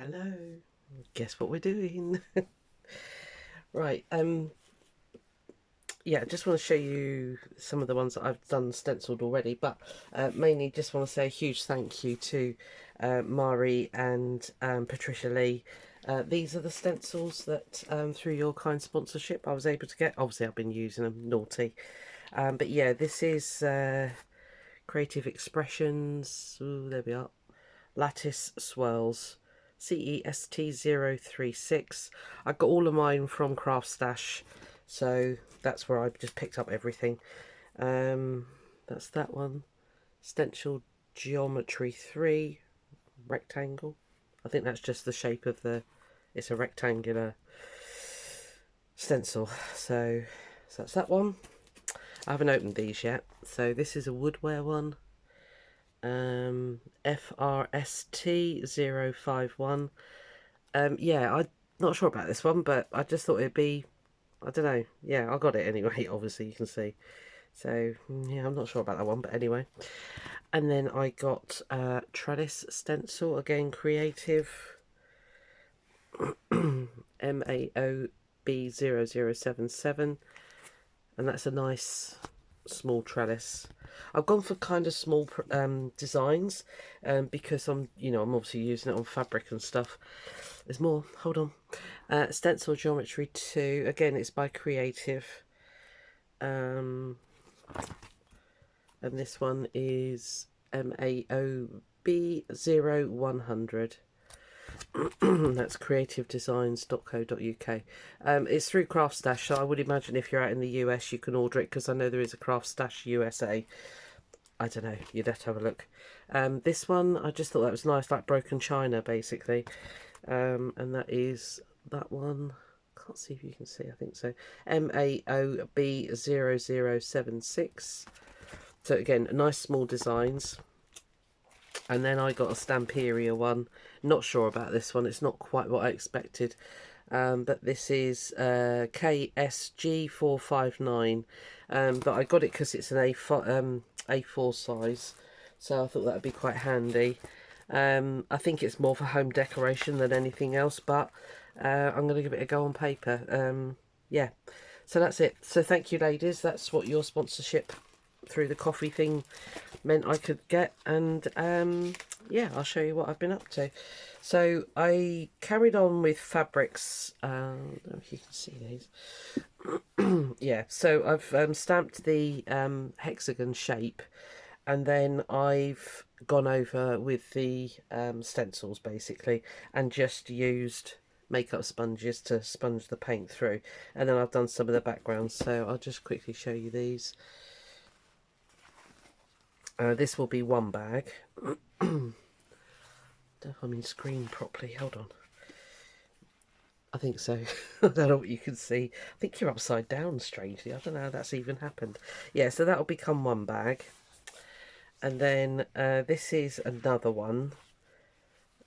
Hello. Guess what we're doing? Right, yeah, I just want to show you some of the ones that I've done stenciled already, but mainly just want to say a huge thank you to Mari and Patricia Lee. These are the stencils that through your kind sponsorship I was able to get. Obviously I've been using them, naughty. But yeah, this is Creative Expressions. Ooh, there we are. Lattice Swirls. CEST036. I got all of mine from Craft Stash, so that's where I just picked up everything. That's that one. Stencil Geometry 3 rectangle. I think that's just the shape of the, it's a rectangular stencil. So that's that one. I haven't opened these yet. So this is a woodware one. FRST051. Yeah, I'm not sure about this one, but I just thought it'd be, I don't know. Yeah, I got it anyway, obviously you can see. So yeah, I'm not sure about that one, but anyway. And then I got Trellis stencil, again creative, MAOB0077, and that's a nice small trellis. I've gone for kind of small designs because I'm obviously using it on fabric and stuff. There's more, hold on. Stencil Geometry 2, again it's by Creative, and this one is MAOB0100. That's creativedesigns.co.uk. It's through Craft Stash, so I would imagine if you're out in the US you can order it, because I know there is a Craft Stash USA. I don't know, you'd have to have a look. This one, I just thought that was nice, like broken china basically. And that is that one. Can't see if you can see, I think so. MAOB0076. So again, nice small designs. And then I got a Stamperia one. Not sure about this one. It's not quite what I expected. But this is KSG459. But I got it because it's an A4 size. So I thought that would be quite handy. I think it's more for home decoration than anything else. But I'm going to give it a go on paper. Yeah. So that's it. So thank you, ladies. That's what your sponsorship through the coffee thing meant I could get, and yeah, I'll show you what I've been up to. So I carried on with fabrics. I don't know if you can see these. Yeah, so I've stamped the hexagon shape, and then I've gone over with the stencils basically and just used makeup sponges to sponge the paint through, and then I've done some of the backgrounds. So I'll just quickly show you these. This will be one bag. Don't know if I'm in screen properly. Hold on. I think so. I don't know what you can see. I think you're upside down, strangely. I don't know how that's even happened. Yeah, so that'll become one bag. And then this is another one.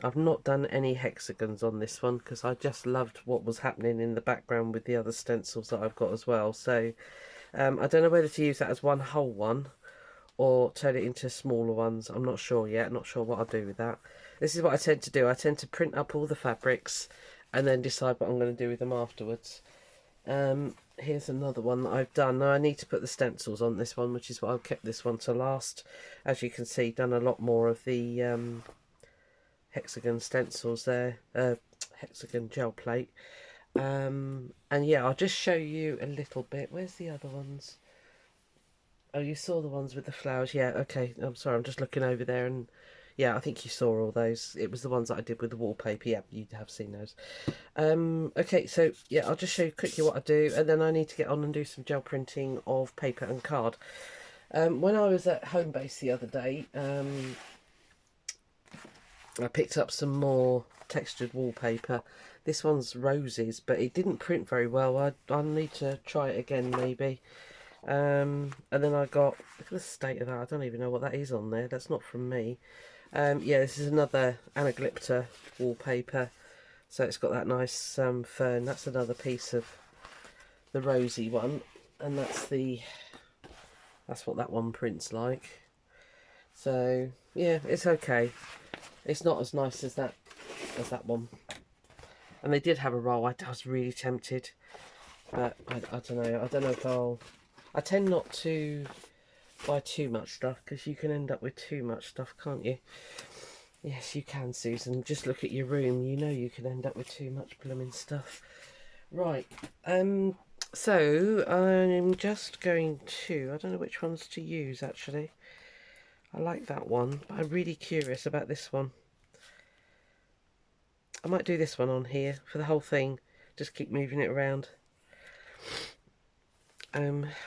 I've not done any hexagons on this one because I just loved what was happening in the background with the other stencils that I've got as well. So I don't know whether to use that as one whole one or turn it into smaller ones. I'm not sure yet. Not sure what I'll do with that. This is what I tend to do. I tend to print up all the fabrics and then decide what I'm going to do with them afterwards. Here's another one that I've done. Now I need to put the stencils on this one, which is why I've kept this one to last. As you can see, done a lot more of the hexagon stencils there, hexagon gel plate. And yeah, I'll just show you a little bit. Where's the other ones? Oh, you saw the ones with the flowers. Yeah, okay. I'm sorry, I'm just looking over there, and yeah, I think you saw all those. It was the ones that I did with the wallpaper. Yeah, you have seen those. Okay, so yeah, I'll just show you quickly what I do, and then I need to get on and do some gel printing of paper and card. When I was at home base the other day, I picked up some more textured wallpaper. This one's roses, but it didn't print very well. I need to try it again maybe. And then I got, look at the state of that, I don't even know what that is on there, that's not from me. Yeah, this is another Anaglypta wallpaper, so it's got that nice fern. That's another piece of the rosy one, and that's what that one prints like. So yeah, it's okay. It's not as nice as that as that one. And they did have a roll. I was really tempted, but I don't know. I don't know if I'll... I tend not to buy too much stuff, because you can end up with too much stuff, can't you? Yes, you can, Susan. Just look at your room. You know you can end up with too much blooming stuff. Right. So I'm just going to... I don't know which ones to use, actually. I like that one, but I'm really curious about this one. I might do this one on here for the whole thing. Just keep moving it around.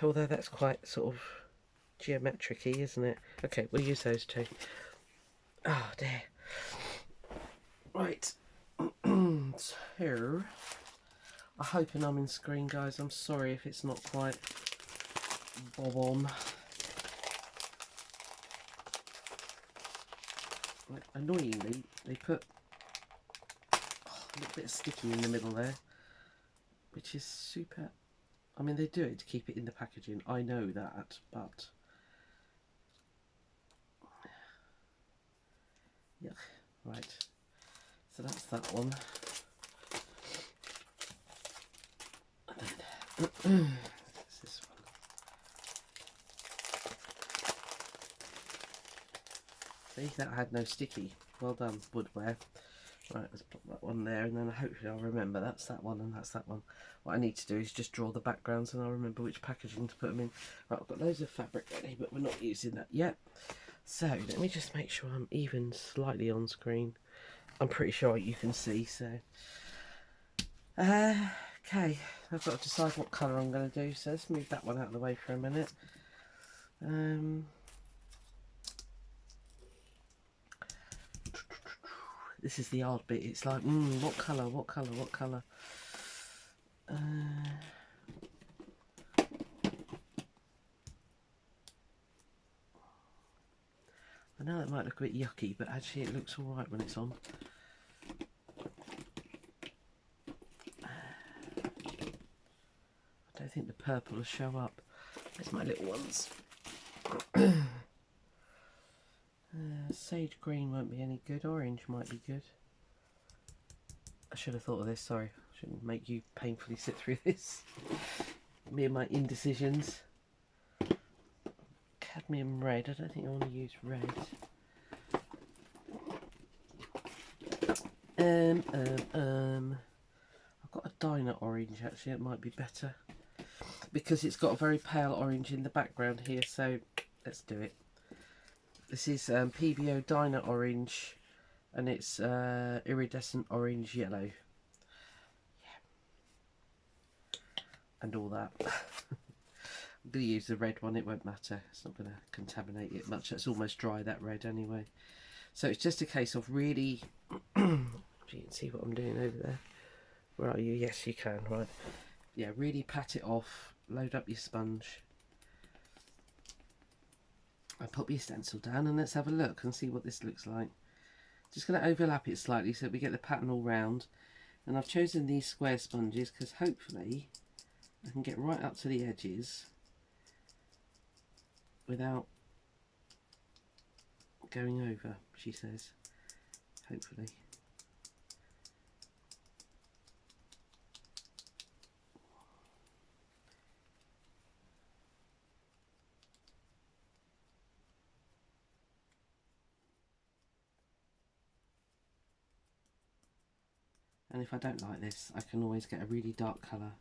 Although that's quite sort of geometric-y, isn't it? Okay, we'll use those two. Oh dear. Right. So, I'm hoping I'm in screen, guys. I'm sorry if it's not quite bob on. Like, annoyingly, they put a little bit of sticky in the middle there, which is super... I mean, they do it to keep it in the packaging, I know that, but... Yuck. Right, so that's that one. And then that's this one. See, that had no sticky. Well done, woodware. Right, let's put that one there, and then hopefully I'll remember that's that one and that's that one. What I need to do is just draw the backgrounds, and I'll remember which packaging to put them in. Right, I've got loads of fabric ready, but we're not using that yet. So let me just make sure I'm even slightly on screen. I'm pretty sure you can see, so... okay, I've got to decide what colour I'm going to do, so let's move that one out of the way for a minute. This is the hard bit. It's like, what colour, what colour, what colour? I know that might look a bit yucky, but actually it looks alright when it's on. I don't think the purple will show up. There's my little ones. Sage green won't be any good. Orange might be good. I should have thought of this, sorry. I shouldn't make you painfully sit through this. Me and my indecisions. Cadmium red. I don't think I want to use red. I've got a diner orange actually, it might be better. Because it's got a very pale orange in the background here, so let's do it. This is PBO Diner Orange, and it's iridescent orange yellow. Yeah. And all that. I'm going to use the red one, it won't matter. It's not going to contaminate it much. It's almost dry, that red, anyway. So it's just a case of really... you can see what I'm doing over there. Where are you? Yes, you can, right. Yeah, really pat it off. Load up your sponge. I'll pop your stencil down and let's have a look and see what this looks like. Just going to overlap it slightly so we get the pattern all round. And I've chosen these square sponges because hopefully I can get right up to the edges without going over, she says. Hopefully. And if I don't like this, I can always get a really dark colour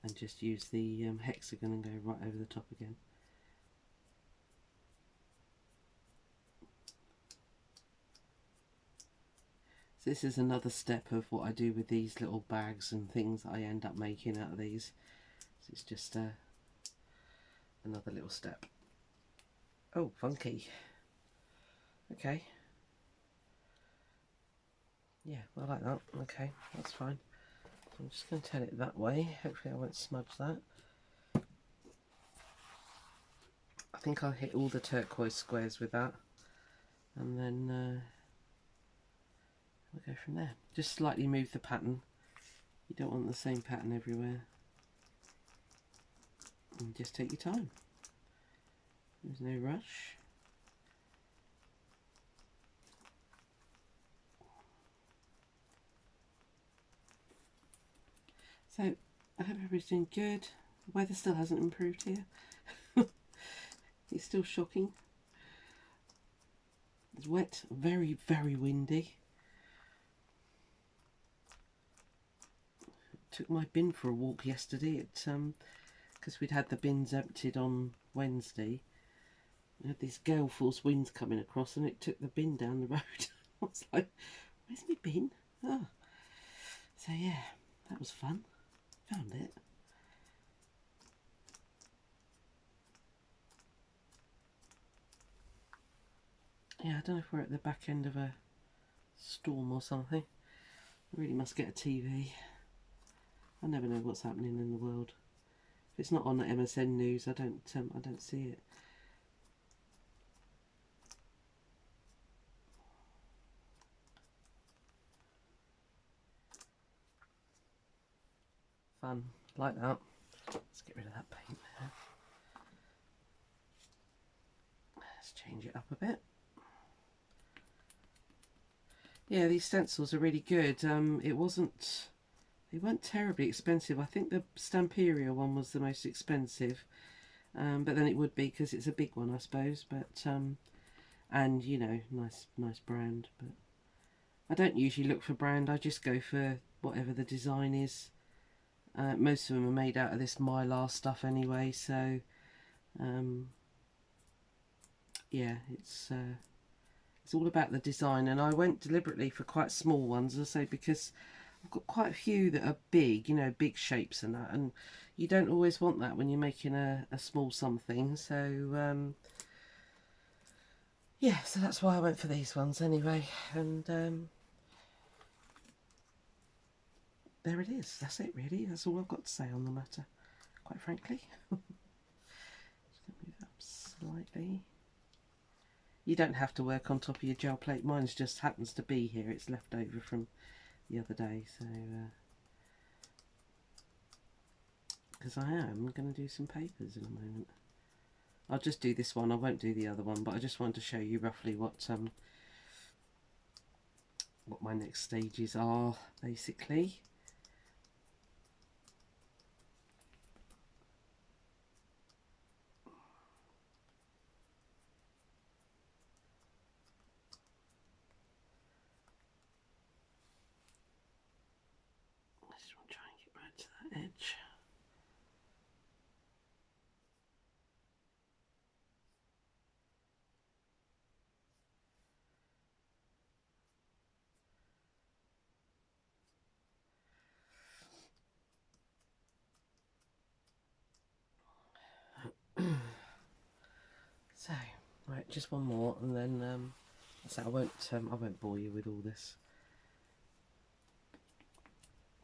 and just use the hexagon and go right over the top again. So this is another step of what I do with these little bags and things that I end up making out of these. So it's just another little step. Oh, funky. Okay. Yeah, I like that. Okay, that's fine. I'm just going to turn it that way. Hopefully I won't smudge that. I think I'll hit all the turquoise squares with that. And then we'll go from there. Just slightly move the pattern. You don't want the same pattern everywhere. And just take your time. There's no rush. So I hope everything's good. The weather still hasn't improved here. It's still shocking. It's wet, very, very windy. Took my bin for a walk yesterday because we'd had the bins emptied on Wednesday. We had these gale force winds coming across and it took the bin down the road. I was like, where's my bin? Oh. So yeah, that was fun. Found it. Yeah, I don't know if we're at the back end of a storm or something. I really must get a TV. I never know what's happening in the world. If it's not on the MSN news, I don't see it. Fun, like that. Let's get rid of that paint there. Let's change it up a bit. Yeah, these stencils are really good. They weren't terribly expensive. I think the Stamperia one was the most expensive, but then it would be because it's a big one, I suppose. But and you know, nice brand. But I don't usually look for brand. I just go for whatever the design is. Most of them are made out of this Mylar stuff anyway, so yeah, it's all about the design. And I went deliberately for quite small ones, as I say, because I've got quite a few that are big, you know, big shapes and that, and you don't always want that when you're making a small something. So yeah, so that's why I went for these ones anyway. And there it is. That's it, really. That's all I've got to say on the matter, quite frankly. Just going to move that up slightly. You don't have to work on top of your gel plate. Mine just happens to be here. It's left over from the other day, so because I am going to do some papers in a moment. I'll just do this one. I won't do the other one, but I just wanted to show you roughly what my next stages are, basically. I just want to try and get right to that edge. So, right, just one more, and then so I won't bore you with all this.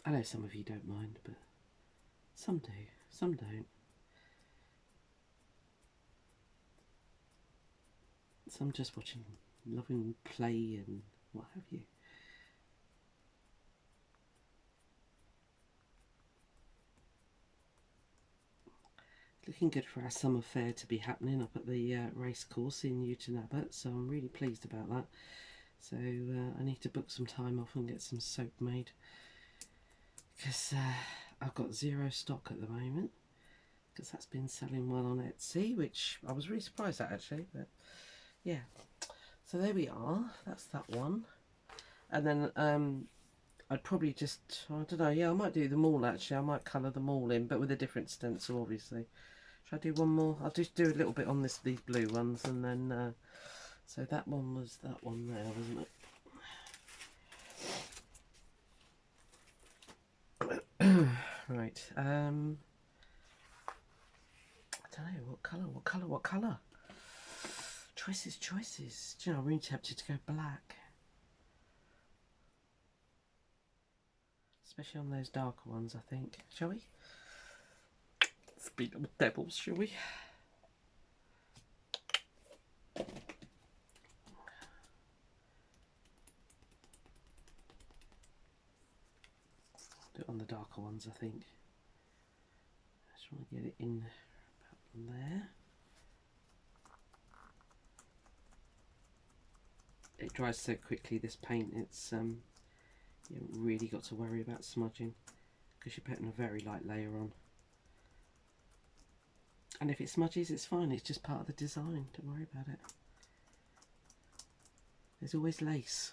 I know some of you don't mind, but some do, some don't. Some just watching, loving play and what have you. Looking good for our summer fair to be happening up at the race course in Newton Abbot, so I'm really pleased about that. So I need to book some time off and get some soap made, because I've got zero stock at the moment, because that's been selling well on Etsy, which I was really surprised at actually. But yeah, so there we are. That's that one. And then I'd probably just, I don't know, yeah, I might do them all actually. I might colour them all in, but with a different stencil obviously. Should I do one more? I'll just do a little bit on these blue ones, and then so that one was that one there, wasn't it? Right. I don't know, what colour? Choices. Do you know, I'm really tempted to go black. Especially on those darker ones, I think. Shall we? Let's be little devils, shall we? Do it on the darker ones, I think. I just want to get it in about there. It dries so quickly, this paint, it's you haven't really got to worry about smudging. because you're putting a very light layer on. And if it smudges, it's fine, it's just part of the design, don't worry about it. There's always lace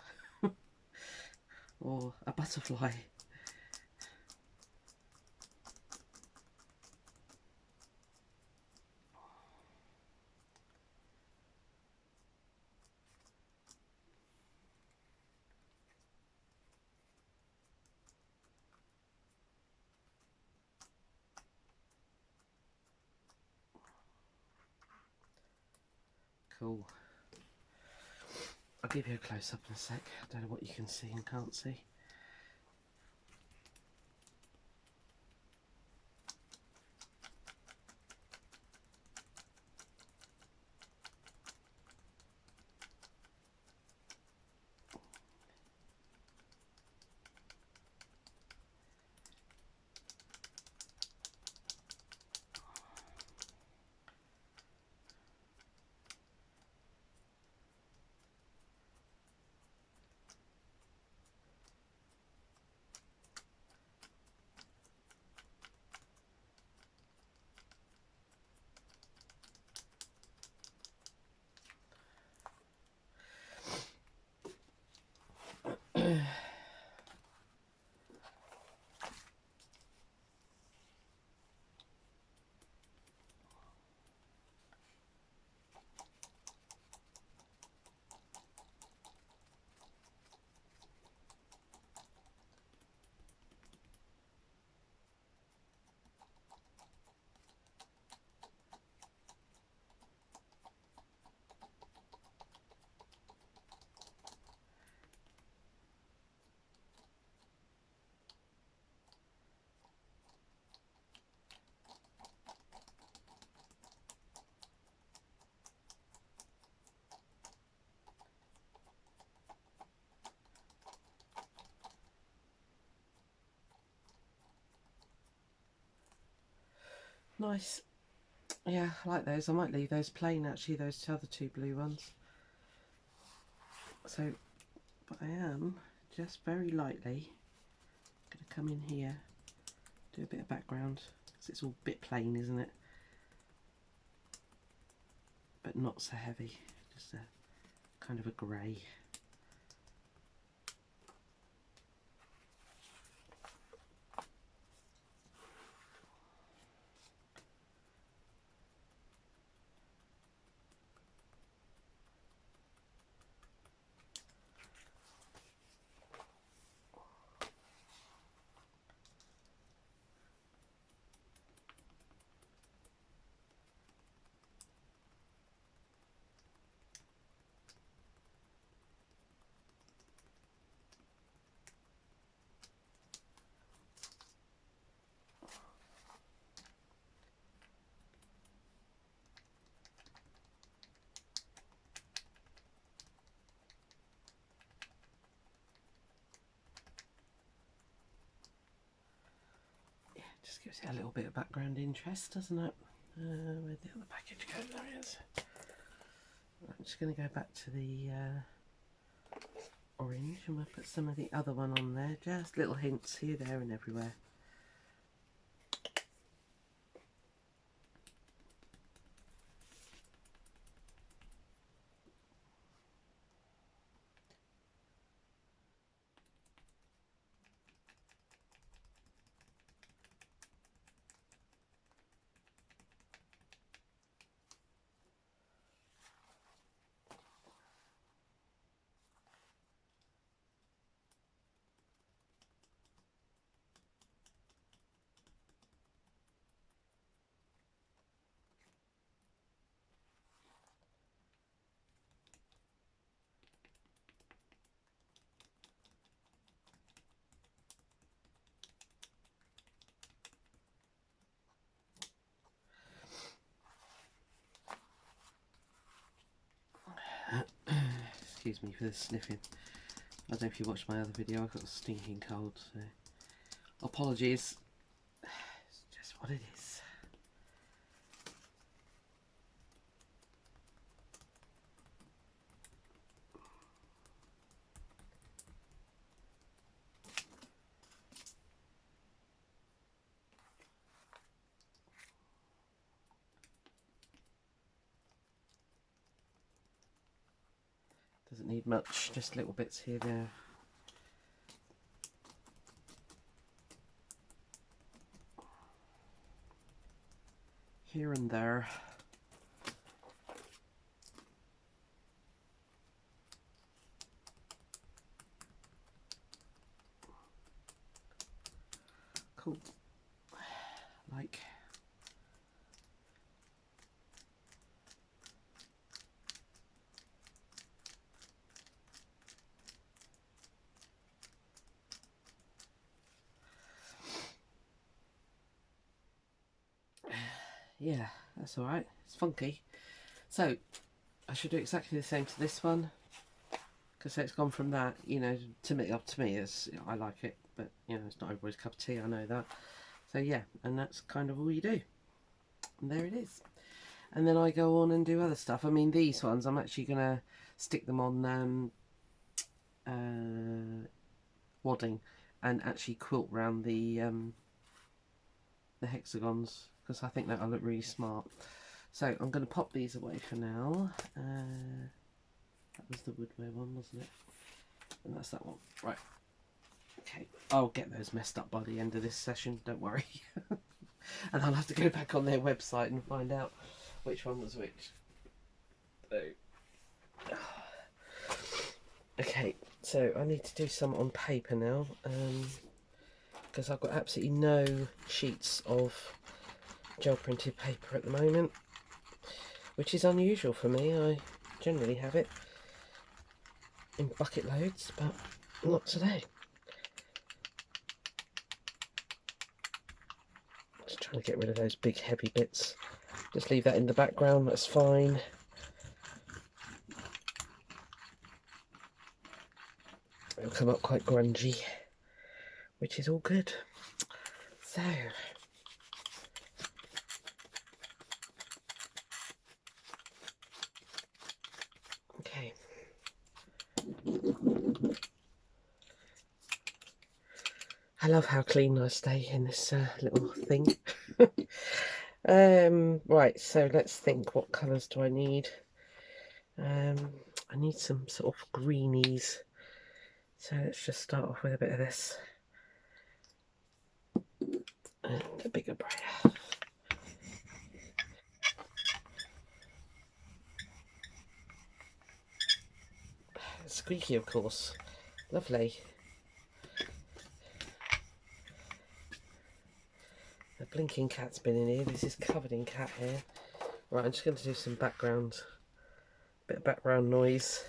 or a butterfly. Cool. I'll give you a close-up in a sec. I don't know what you can see and can't see. Nice. Yeah, I like those. I might leave those plain actually, those other two blue ones. So, but I am just very lightly going to come in here, do a bit of background, because it's all a bit plain, isn't it? But not so heavy, just a kind of a grey. Just gives it a little bit of background interest, doesn't it? Where'd the other package go? There it is. I'm just going to go back to the orange and we'll put some of the other one on there. Just little hints here, there and everywhere. Excuse me for the sniffing. I don't know if you watched my other video, I've got a stinking cold, so apologies. It's just what it is. Doesn't need much, just little bits here, there. Here and there. Cool. Like. Yeah, that's alright. It's funky. So, I should do exactly the same to this one. Because it's gone from that, you know, to me, it's, I like it. But, you know, it's not everybody's cup of tea, I know that. So, yeah, and that's kind of all you do. And there it is. And then I go on and do other stuff. I mean, these ones, I'm actually going to stick them on wadding and actually quilt round the hexagons, because I think that'll look really smart. So I'm going to pop these away for now. That was the woodware one, wasn't it? And that's that one. Right. Okay. I'll get those messed up by the end of this session, don't worry. And I'll have to go back on their website and find out which one was which. So. Okay, so I need to do some on paper now. Because I've got absolutely no sheets of gel printed paper at the moment, which is unusual for me. I generally have it in bucket loads, but not today. Just trying to get rid of those big heavy bits. Just leave that in the background, that's fine. It'll come up quite grungy, which is all good. So, okay. I love how clean I stay in this little thing. Right, so let's think, what colours do I need? I need some sort of greenies. So let's just start off with a bit of this. And a bigger brayer. Squeaky, of course. Lovely. The blinking cat's been in here. This is covered in cat hair. Right, I'm just going to do some background, bit of background noise.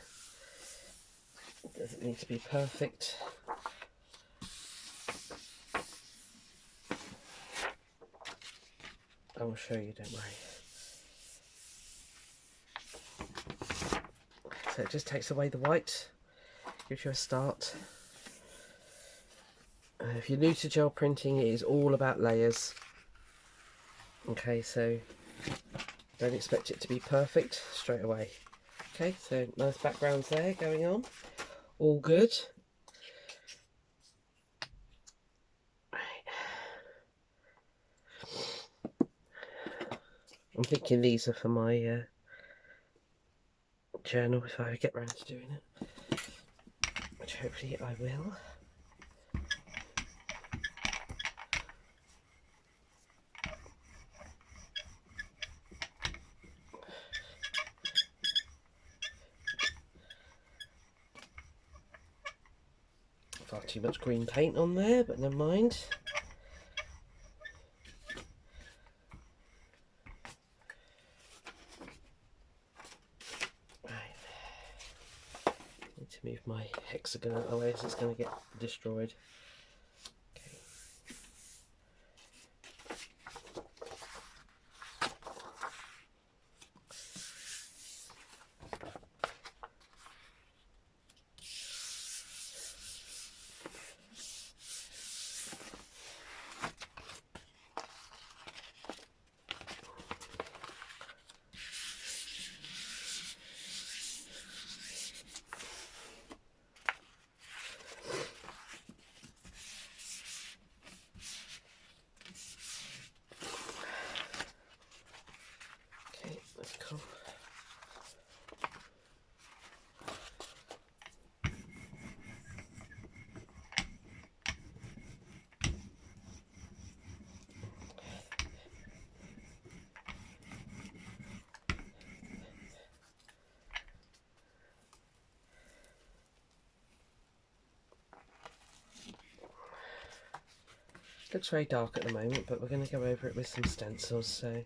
It doesn't need to be perfect. I will show you, don't worry. So it just takes away the white, gives you a start. If you're new to gel printing, it is all about layers. Okay, so don't expect it to be perfect straight away. Okay, so nice backgrounds there going on. All good. I'm thinking these are for my journal if I get round to doing it, which hopefully I will. Far too much green paint on there, but never mind. Need to move my hexagon out of the way so it's going to get destroyed. Okay. Looks very dark at the moment, but we're going to go over it with some stencils. So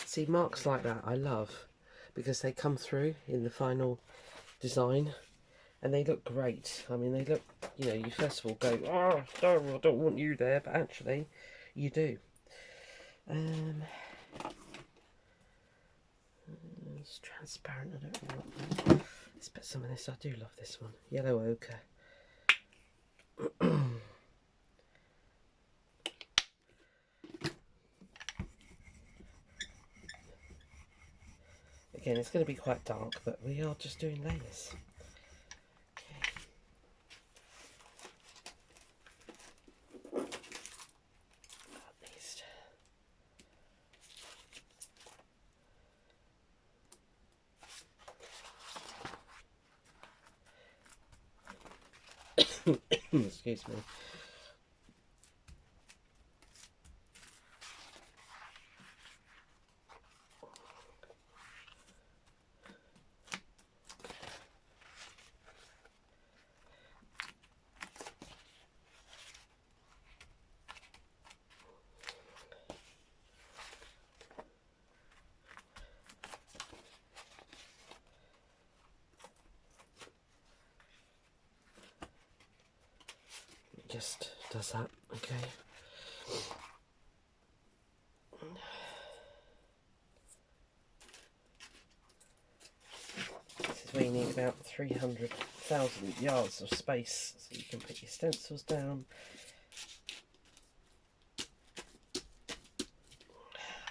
see, marks like that I love because they come through in the final design and they look great. I mean, they look, you know, you first of all go, oh, I don't want you there, but actually you do. It's transparent, I don't really like that. Let's put some of this, I do love this one, yellow ochre. Again, it's going to be quite dark, but we are just doing layers. Excuse me. Just does that, okay. This is where you need about 300,000 yards of space so you can put your stencils down.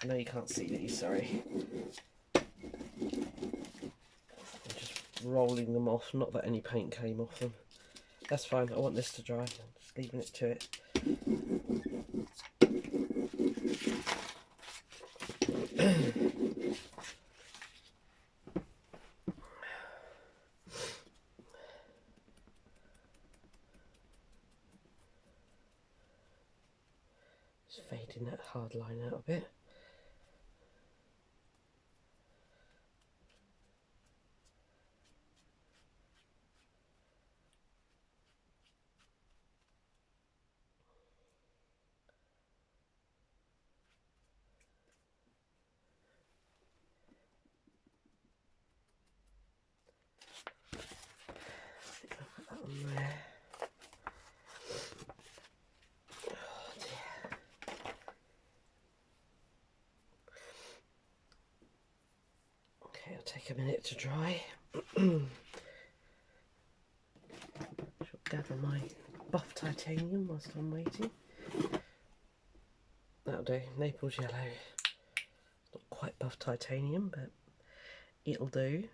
I know you can't see these, sorry. I'm just rolling them off, not that any paint came off them. That's fine, I want this to dry, I'm just leaving it to it. Just fading that hard line out a bit. It'll take a minute to dry. Shall gather my buff titanium whilst I'm waiting. That'll do. Naples yellow. Not quite buff titanium, but it'll do.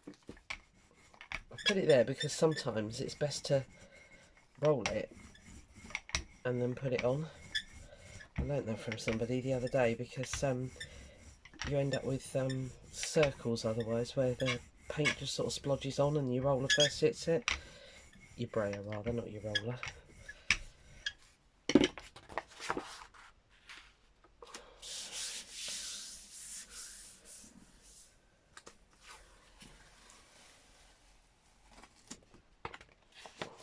I put it there because sometimes it's best to roll it and then put it on. I learnt that from somebody the other day because you end up with circles otherwise where the paint just sort of splodges on and your roller first hits it. Your brayer rather, not your roller.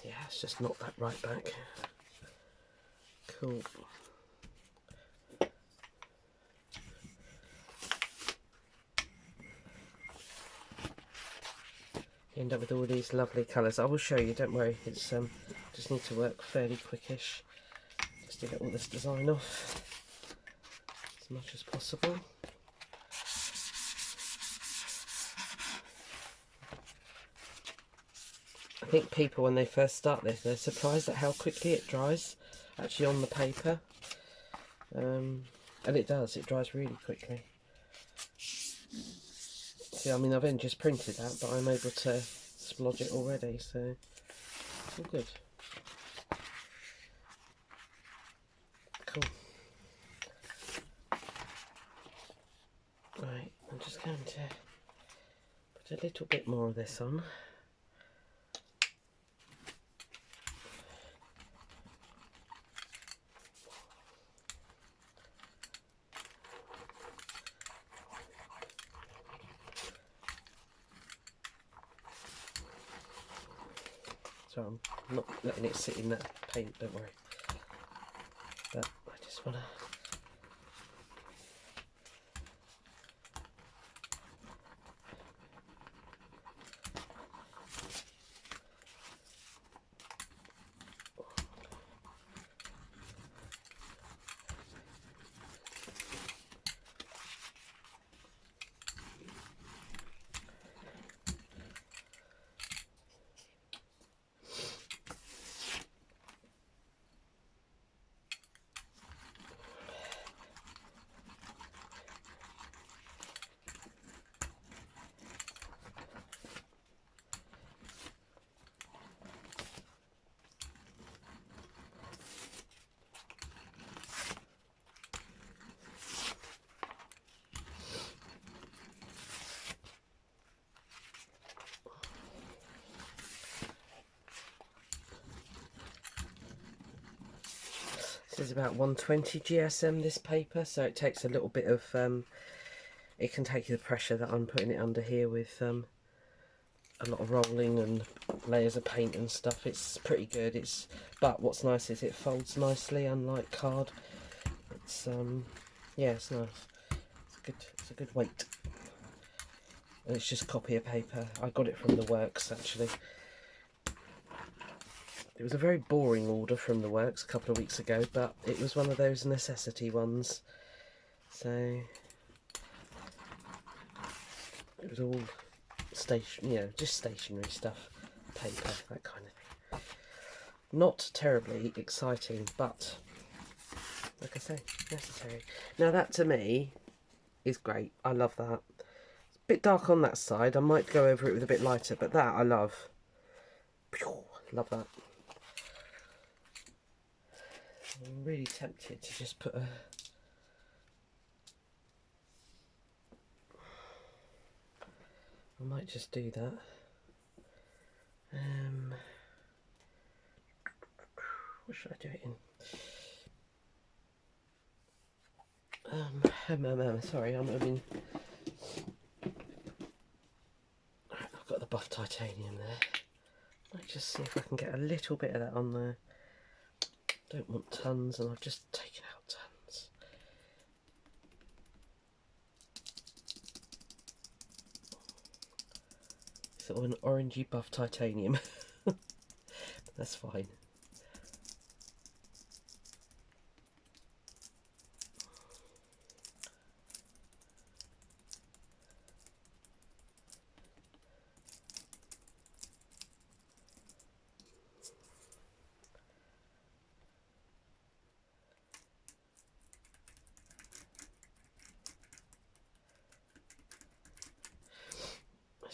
Yeah, it's just not that right back. Cool. You end up with all these lovely colours. I will show you, don't worry. It's just need to work fairly quickish just to get all this design off as much as possible. I think people, when they first start this, they're surprised at how quickly it dries actually on the paper, and it does, it dries really quickly. See, I mean, I've only just printed that, but I'm able to splodge it already, so it's all good. Cool. Right, I'm just going to put a little bit more of this on. So I'm not letting it sit in that paint, don't worry. But I just want to... This is about 120 GSM, this paper, so it takes a little bit of, it can take the pressure that I'm putting it under here with a lot of rolling and layers of paint and stuff. It's pretty good. But what's nice is it folds nicely, unlike card. It's yeah, it's nice. It's a good weight. And it's just copy of paper. I got it from the works actually. It was a very boring order from the works a couple of weeks ago, but it was one of those necessity ones. So it was all just stationery stuff, paper, that kind of thing. Not terribly exciting, but like I say, necessary. Now that to me is great. I love that. It's a bit dark on that side. I might go over it with a bit lighter, but that I love. Love that. I'm really tempted to just put a... I might just do that. What should I do it in? Sorry, I've got the buff titanium there. Might just see if I can get a little bit of that on there. Don't want tons, and I've just taken out tons. Sort of an orangey buff titanium. That's fine.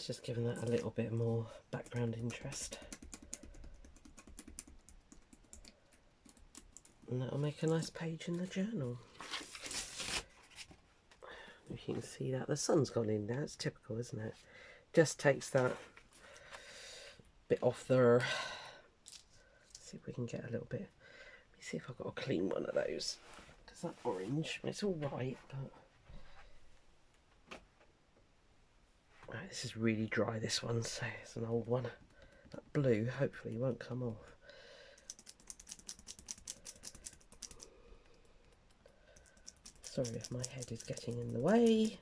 Just giving that a little bit more background interest, and that'll make a nice page in the journal. If you can see that the sun's gone in now, it's typical, isn't it? Just takes that bit off there. See if we can get a little bit. Let me see if I've got a clean one of those, because that orange, it's all right, but right, this is really dry, this one, so it's an old one. That blue hopefully won't come off. Sorry if my head is getting in the way.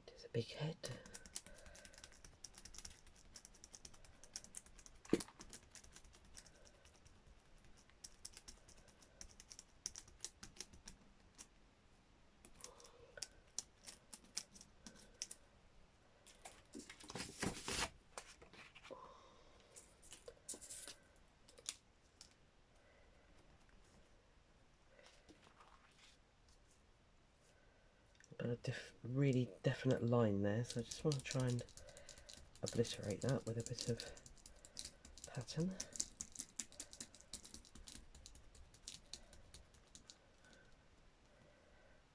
It is a big head. A really definite line there, so I just want to try and obliterate that with a bit of pattern.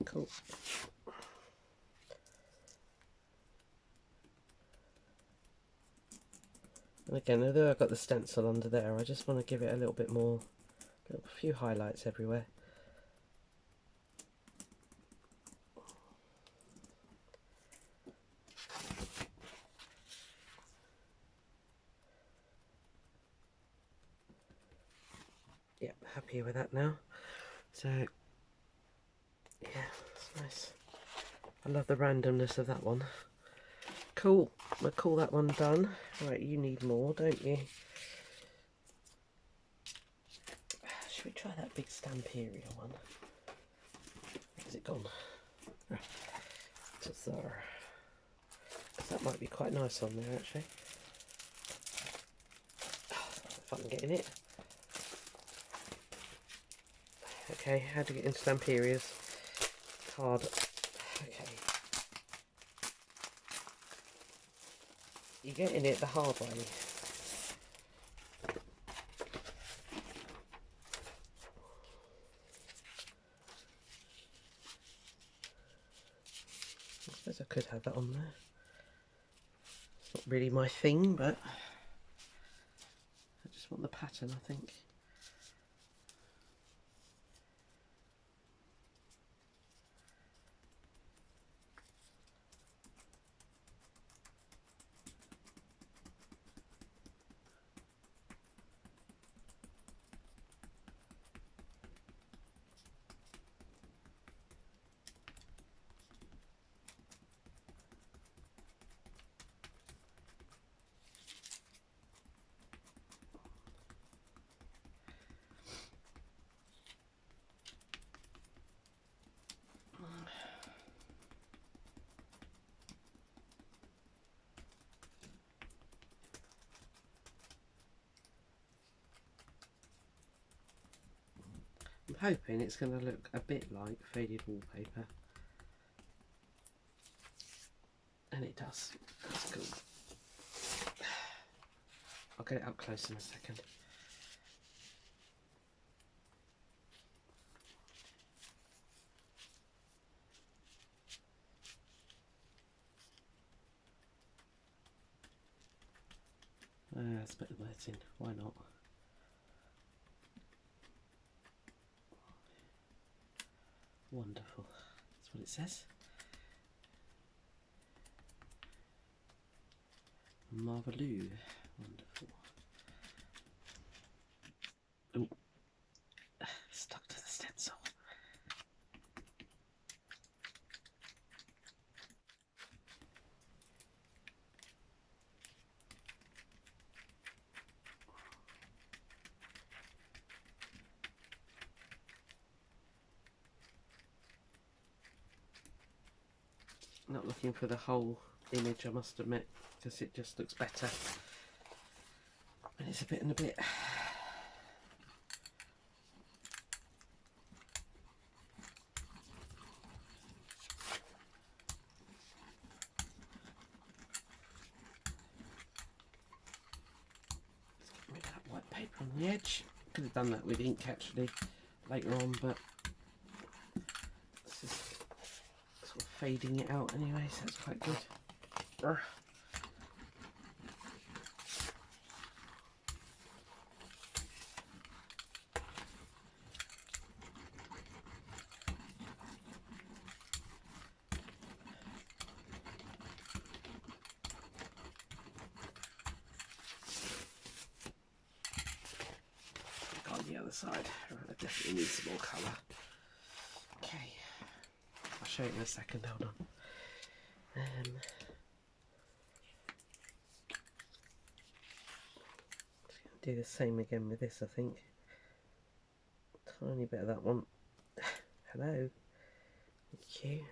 Cool. And again, although I've got the stencil under there, I just want to give it a little bit more, a few highlights everywhere. happier with that now. So yeah, that's nice. I love the randomness of that one. Cool, we'll call that one done. Right, you need more, don't you? Should we try that big Stamperia one? Is it gone? Just there. That might be quite nice on there actually. If I can get in it. Okay, how to get into Stamperias? Card. Okay. You're getting it the hard way. I suppose I could have that on there. It's not really my thing, but I just want the pattern, I think. I'm hoping it's going to look a bit like faded wallpaper. And it does. That's cool. I'll get it up close in a second. Let's put the words in. Why not? Wonderful. That's what it says. Marveloo. Wonderful. Oh, stuck to the stencil. Not looking for the whole image, I must admit, because it just looks better. And it's a bit and a bit. Let's get rid of that white paper on the edge. Could have done that with ink actually later on, but this is sort of fading it out anyway, so that's quite good. On the other side, right, I definitely need some more colour. Okay, I'll show you in a second, hold on. Do the same again with this, I think. Tiny bit of that one. Hello. Thank you.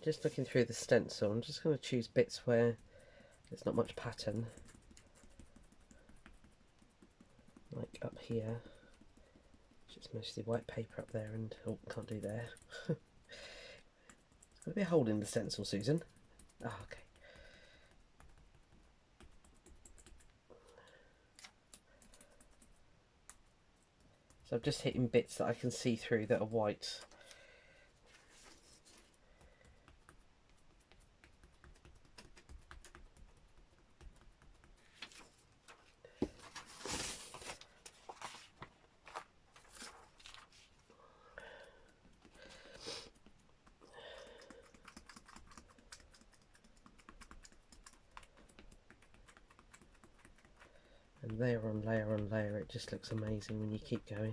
just looking through the stencil. I'm just going to choose bits where there's not much pattern, like up here, which is mostly white paper up there, and oh, can't do there. There's got to be a hole in the stencil, Susan. Ah, okay. So I'm just hitting bits that I can see through that are white. And layer on layer on layer, it just looks amazing when you keep going.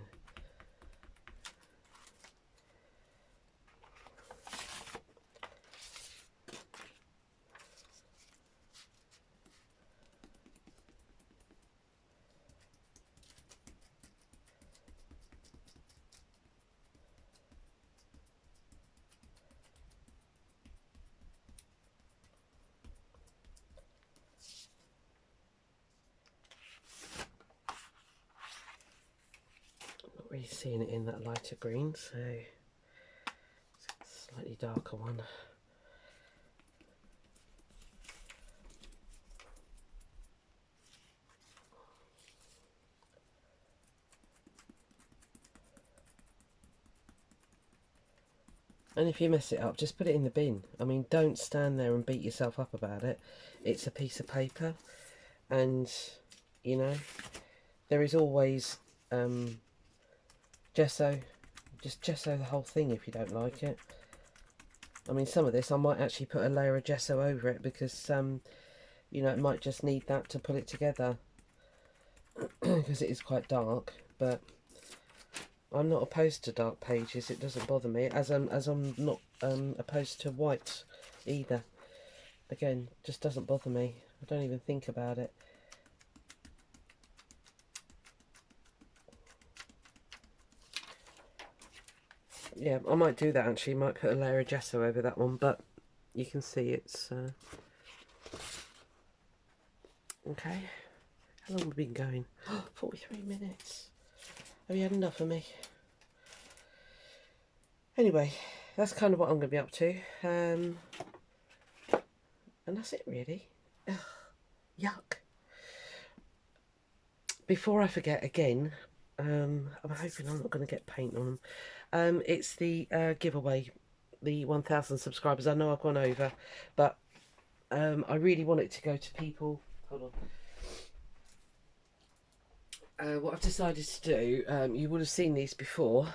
Really seeing it in that lighter green, so it's a slightly darker one. And if you mess it up, just put it in the bin. I mean, don't stand there and beat yourself up about it. It's a piece of paper, and you know, there is always gesso. Just gesso the whole thing if you don't like it. I mean, some of this I might actually put a layer of gesso over it because you know, it might just need that to put it together because it is quite dark. But I'm not opposed to dark pages. It doesn't bother me, as I'm not opposed to white either. Again, just doesn't bother me. I don't even think about it. Yeah, I might do that actually. Might put a layer of gesso over that one, but you can see it's okay. How long have we been going? 43 minutes. Have you had enough of me? Anyway, that's kind of what I'm going to be up to, and that's it really. Ugh, yuck. Before I forget again, I'm hoping I'm not going to get paint on them. It's the giveaway, the 1,000 subscribers. I know I've gone over, but I really want it to go to people. Hold on. What I've decided to do, you would have seen these before,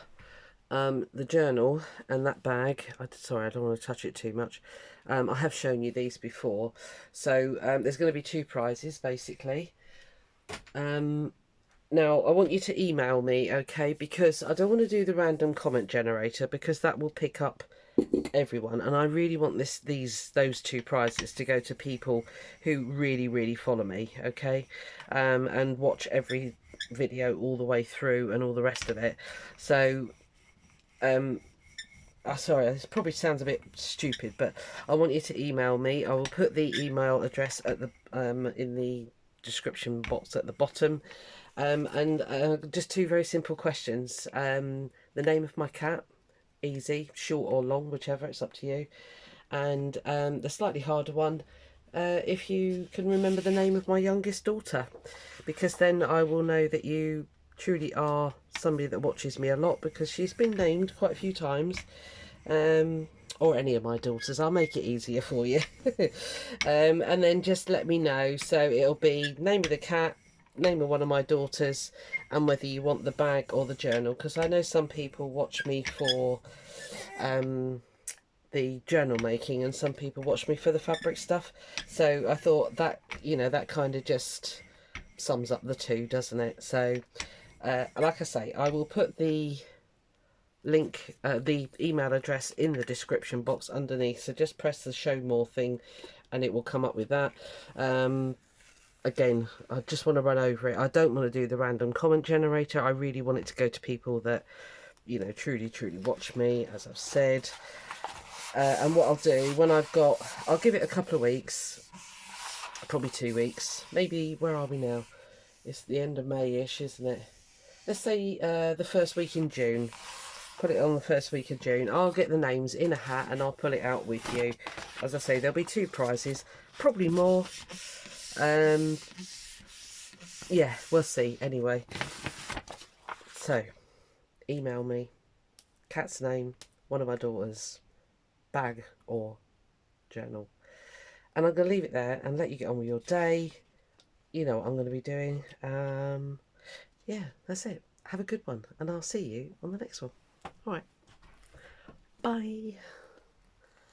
the journal and that bag. Sorry, I don't want to touch it too much. I have shown you these before. So there's going to be 2 prizes basically. Now I want you to email me, okay, because I don't want to do the random comment generator because that will pick up everyone, and I really want those 2 prizes to go to people who really follow me, okay, and watch every video all the way through and all the rest of it. So sorry, this probably sounds a bit stupid, but I want you to email me. I will put the email address at the in the description box at the bottom, and just 2 very simple questions. The name of my cat, easy, short or long, whichever, it's up to you. And the slightly harder one, if you can remember the name of my youngest daughter, because then I will know that you truly are somebody that watches me a lot, because she's been named quite a few times, or any of my daughters. I'll make it easier for you. And then just let me know. So it'll be name of the cat, name of one of my daughters, and whether you want the bag or the journal, because I know some people watch me for the journal making and some people watch me for the fabric stuff. So I thought that, you know, that kind of just sums up the 2, doesn't it? So like I say, I will put the link, the email address in the description box underneath, so just press the show more thing and it will come up with that. Again, I just want to run over it. I don't want to do the random comment generator. I really want it to go to people that, you know, truly watch me, as I've said. And what I'll do when I'll give it a couple of weeks, probably 2 weeks, maybe. Where are we now? It's the end of May-ish, isn't it? Let's say the first week in June. Put it on the first week of June. I'll get the names in a hat and I'll pull it out with you. As I say, there'll be 2 prizes, probably more. Yeah, we'll see. Anyway, so email me, cat's name, one of my daughters, bag or journal, and I'm going to leave it there and let you get on with your day. You know what I'm going to be doing. Yeah, that's it. Have a good one, and I'll see you on the next one. All right, bye.